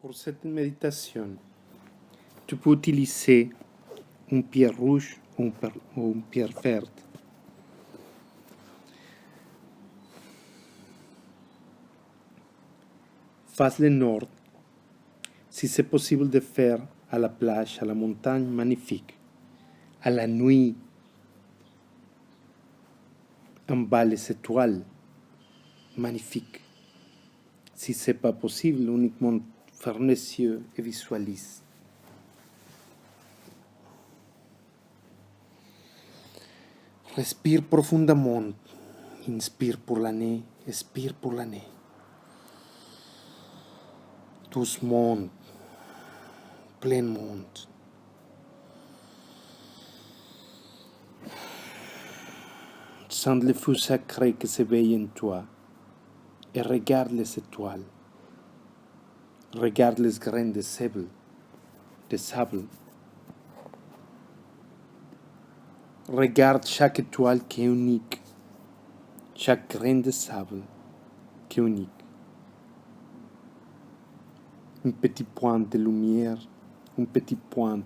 Pour cette méditation, tu peux utiliser une pierre rouge ou une pierre verte. Face le nord, si c'est possible de faire à la plage, à la montagne, magnifique. À la nuit, en bas les étoiles, magnifique. Si c'est pas possible, uniquement ferme les yeux et visualise. Respire profondément. Inspire pour le nez, expire pour le nez. Doucement, pleinement. Sens le feu sacré qui s'éveille en toi et regarde les étoiles. Regarde les grains de sable. Regarde chaque étoile qui est unique, chaque grain de sable qui est unique. Un petit point de lumière, un petit point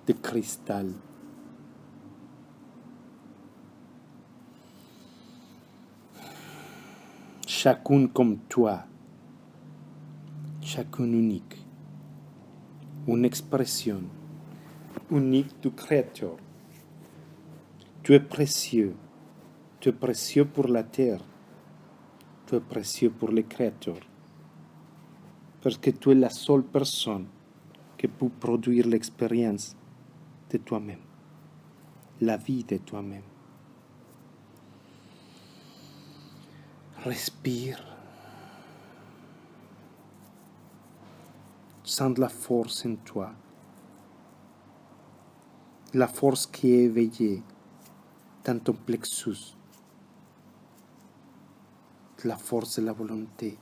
de cristal. Chacun comme toi, chacun unique. Une expression unique du Créateur. Tu es précieux pour la terre, tu es précieux pour le Créateur. Parce que tu es la seule personne qui peut produire l'expérience de toi-même, la vie de toi-même. Respire. Sens la force en toi, la force qui est éveillée dans ton plexus, la force de la volonté.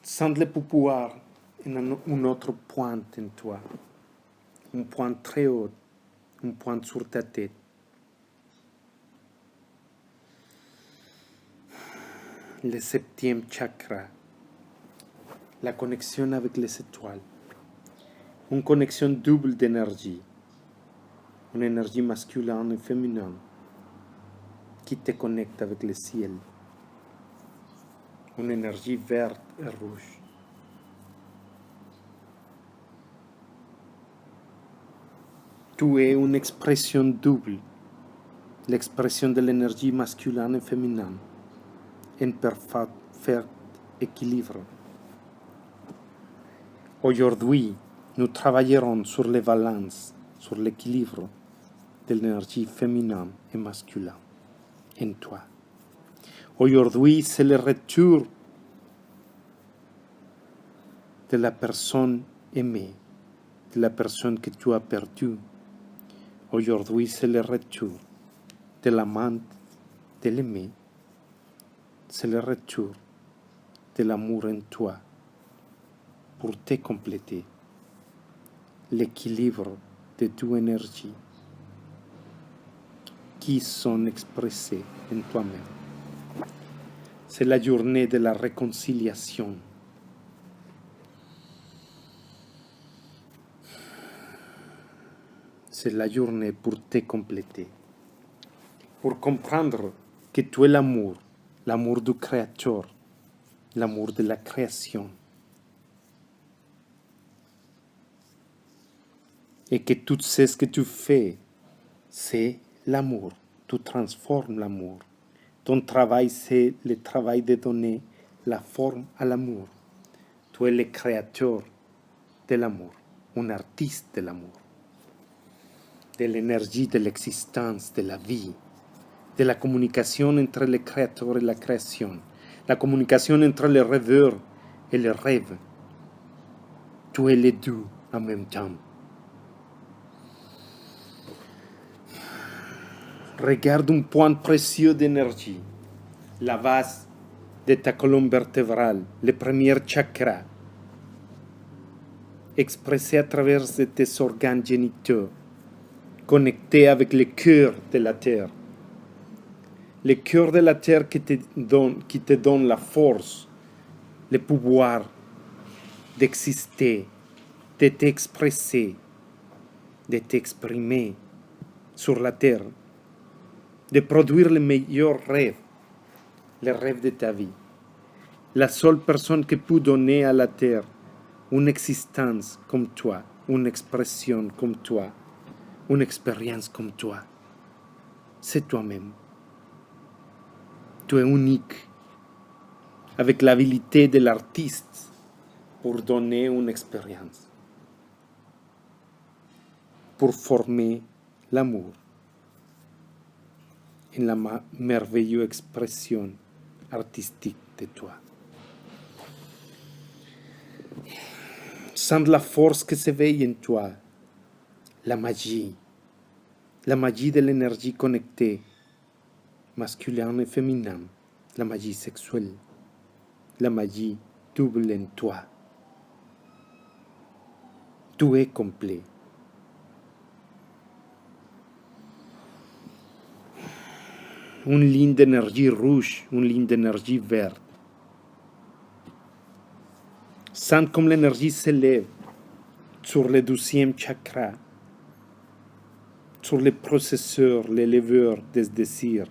Sens le pouvoir en un autre point en toi, un point très haut, un point sur ta tête. Le septième chakra, la connexion avec les étoiles, une connexion double d'énergie, une énergie masculine et féminine qui te connecte avec le ciel, une énergie verte et rouge. Tu es une expression double, l'expression de l'énergie masculine et féminine, en parfait équilibre. Aujourd'hui, nous travaillerons sur les balances, sur l'équilibre de l'énergie féminine et masculine en toi. Aujourd'hui, c'est le retour de la personne aimée, de la personne que tu as perdue. Aujourd'hui, c'est le retour de l'amant, de l'aimé. C'est le retour de l'amour en toi pour te compléter. L'équilibre de tes énergies qui sont expressées en toi-même. C'est la journée de la réconciliation. C'est la journée pour te compléter. Pour comprendre que tu es l'amour du Créateur, l'amour de la création. Et que tout ce que tu fais, c'est l'amour. Tu transformes l'amour. Ton travail, c'est le travail de donner la forme à l'amour. Tu es le créateur de l'amour, un artiste de l'amour, de l'énergie de l'existence, de la vie, de la communication entre le créateur et la création, la communication entre le rêveur et le rêve. Tu es les deux en même temps. Regarde un point précieux d'énergie, la base de ta colonne vertébrale, le premier chakra, expressé à travers de tes organes génitaux, connecté avec le cœur de la terre. Le cœur de la terre qui te donne la force le pouvoir d'exister, de t'exprimer de t'exprimer sur la terre, de produire le meilleur rêve, le rêve de ta vie. La seule personne qui peut donner à la terre une existence comme toi, une expression comme toi, une expérience comme toi, c'est toi-même. Tu es unique, avec l'habilité de l'artiste pour donner une expérience, pour former l'amour en la merveilleuse expression artistique de toi. Sens la force qui s'éveille en toi, la magie de l'énergie connectée, masculine et féminine, la magie sexuelle, la magie double en toi. Tu es complet. Une ligne d'énergie rouge, une ligne d'énergie verte. Sens comme l'énergie s'élève sur le 12e chakra, sur les processeurs, les leveurs des désirs,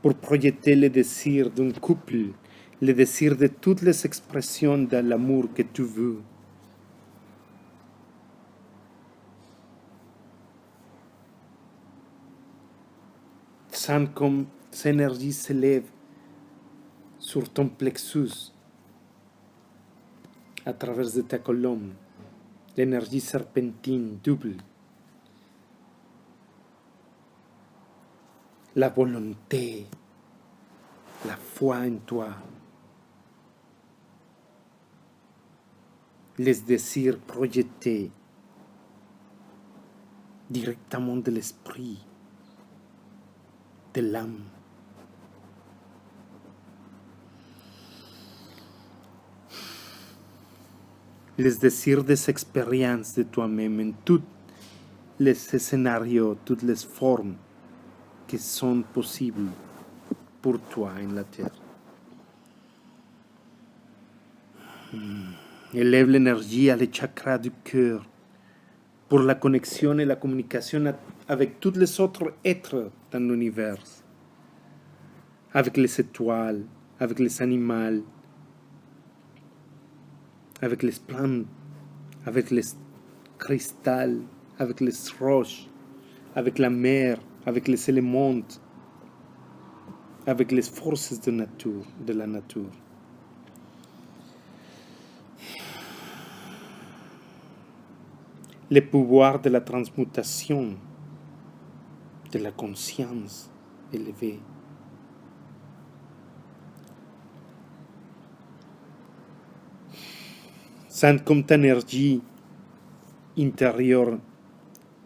pour projeter le désir d'un couple, le désir de toutes les expressions de l'amour que tu veux. Sens comme cette énergie s'élève sur ton plexus, à travers de ta colonne, l'énergie serpentine double, la volonté, la foi en toi, les désirs projetés directement de l'esprit, de l'âme. Les désirs des expériences de toi-même en tous les scénarios, toutes les formes qui sont possibles pour toi en la terre. Élève l'énergie à les chakras du cœur pour la connexion et la communication avec tous les autres êtres dans l'univers, avec les étoiles, avec les animaux, avec les plantes, avec les cristals, avec les roches, avec la mer, avec les éléments, avec les forces de la nature. Le pouvoir de la transmutation, de la conscience élevée. Sens comme ta énergie intérieure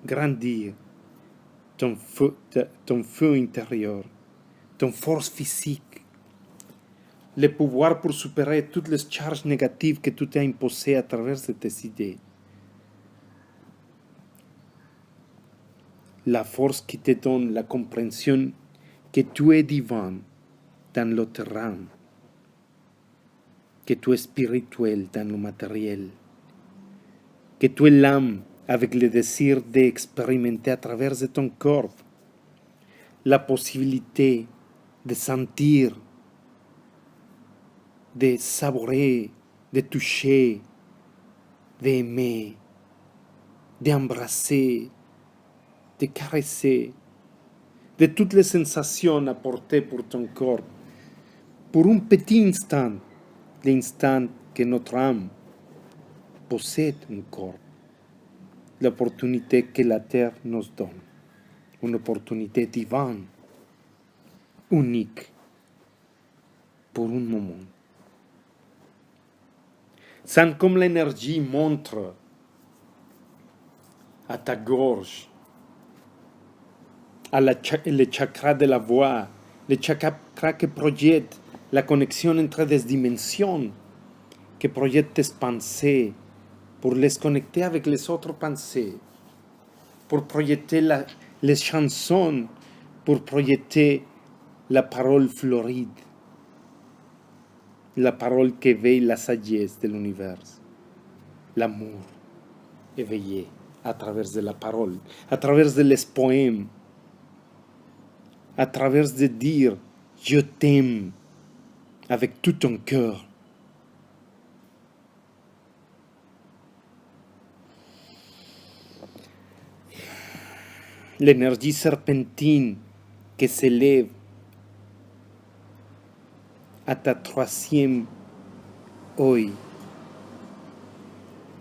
grandir, ton feu intérieur, ton force physique, le pouvoir pour supérer toutes les charges négatives que tu t'es imposées à travers de tes idées. La force qui te donne la compréhension que tu es divin dans le terrain, que tu es spirituel dans le matériel, que tu es l'âme avec le désir d'expérimenter à travers de ton corps la possibilité de sentir, de savourer, de toucher, d'aimer, d'embrasser, de caresser, de toutes les sensations apportées pour ton corps, pour un petit instant, l'instant que notre âme possède un corps, l'opportunité que la terre nous donne, une opportunité divine, unique, pour un moment. Sens comme l'énergie montre à ta gorge, le chakra de la voix, le chakra qui projette la connexion entre des dimensions, qui projette tes pensées, pour les connecter avec les autres pensées, pour projeter les chansons, pour projeter la parole floride. la parole qui éveille la sagesse de l'univers, l'amour éveillé à travers de la parole, à travers de les poèmes, à travers de dire « je t'aime » avec tout ton cœur. L'énergie serpentine qui s'élève à ta troisième œil,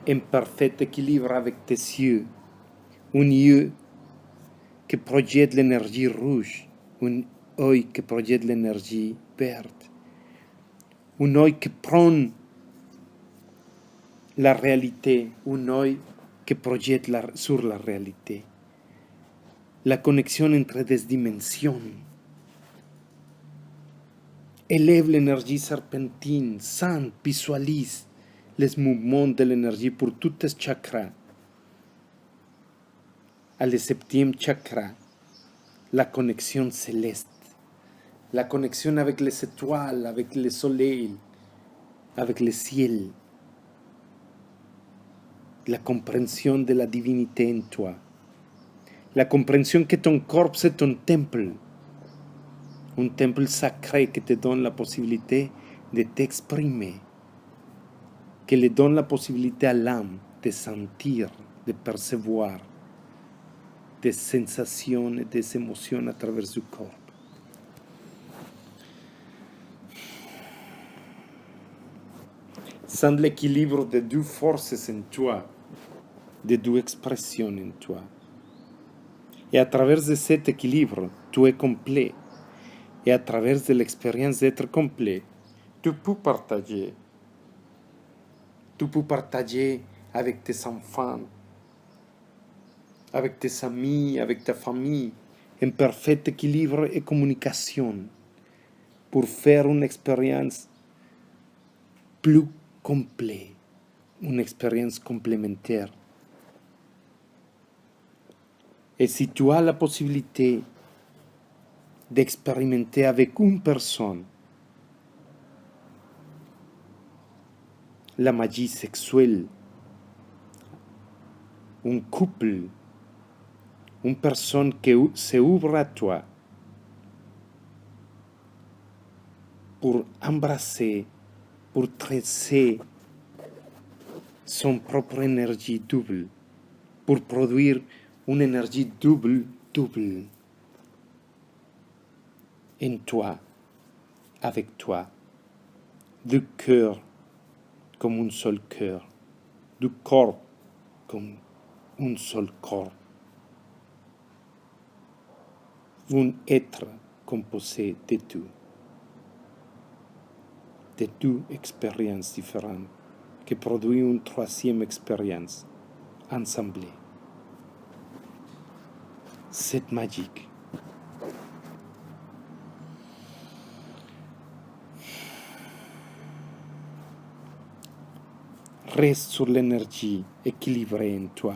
en parfait équilibre avec tes yeux, un yeux qui projette l'énergie rouge, un œil qui projette l'énergie verte, un œil qui prend la réalité, un œil qui projette sur la réalité. La connexion entre des dimensions. Élève l'énergie serpentine, sent, visualise les mouvements de l'énergie pour tous tes chakras. À le septième chakra, la connexion céleste, la connexion avec les étoiles, avec le soleil, avec le ciel, la compréhension de la divinité en toi, la compréhension que ton corps c'est un temple sacré qui te donne la possibilité de t'exprimer, qui le donne la possibilité à l'âme de sentir, de percevoir des sensations et des émotions à travers du corps. Sens l'équilibre de deux forces en toi, de deux expressions en toi. Et à travers de cet équilibre, tu es complet. Et à travers de l'expérience d'être complet, tu peux partager. Tu peux partager avec tes enfants, avec tes amis, avec ta famille, en parfait équilibre et communication pour faire une expérience plus complète, une expérience complémentaire. Et si tu as la possibilité d'expérimenter avec une personne la magie sexuelle, un couple, une personne qui se ouvre à toi pour embrasser, pour tresser son propre énergie double, pour produire une énergie double en toi, avec toi, du cœur comme un seul cœur, du corps comme un seul corps, un être composé de deux expériences différentes qui produit une troisième expérience ensemble. C'est magique. Reste sur l'énergie équilibrée en toi.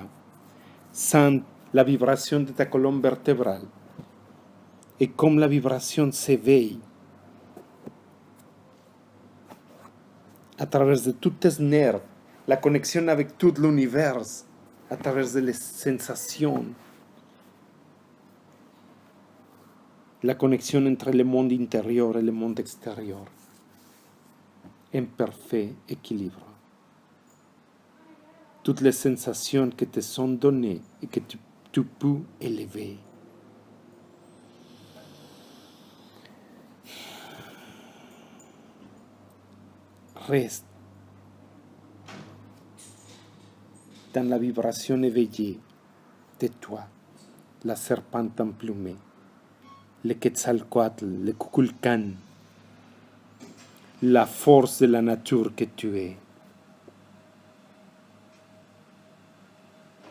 Sens la vibration de ta colonne vertébrale. Et comme la vibration s'éveille à travers de tous tes nerfs, la connexion avec tout l'univers, à travers de les sensations, la connexion entre le monde intérieur et le monde extérieur, en parfait équilibre. Toutes les sensations qui te sont données et que tu peux élever. Reste dans la vibration éveillée de toi, la serpente emplumée, le Quetzalcoatl, le Kukulkan, la force de la nature que tu es,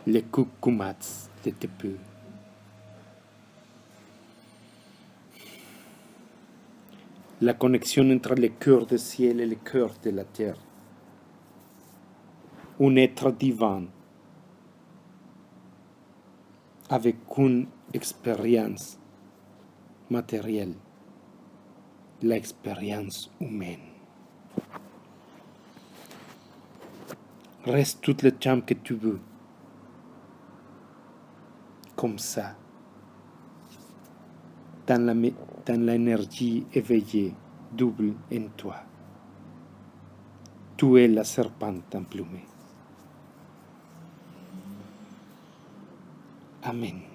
le Kukumats de Tepu. La connexion entre le cœur du ciel et le cœur de la terre. Un être divin avec une expérience matérielle, l'expérience humaine. Reste tout le temps que tu veux. Comme ça. Dans l'énergie éveillée double en toi. Tu es la serpente emplumée. Amen.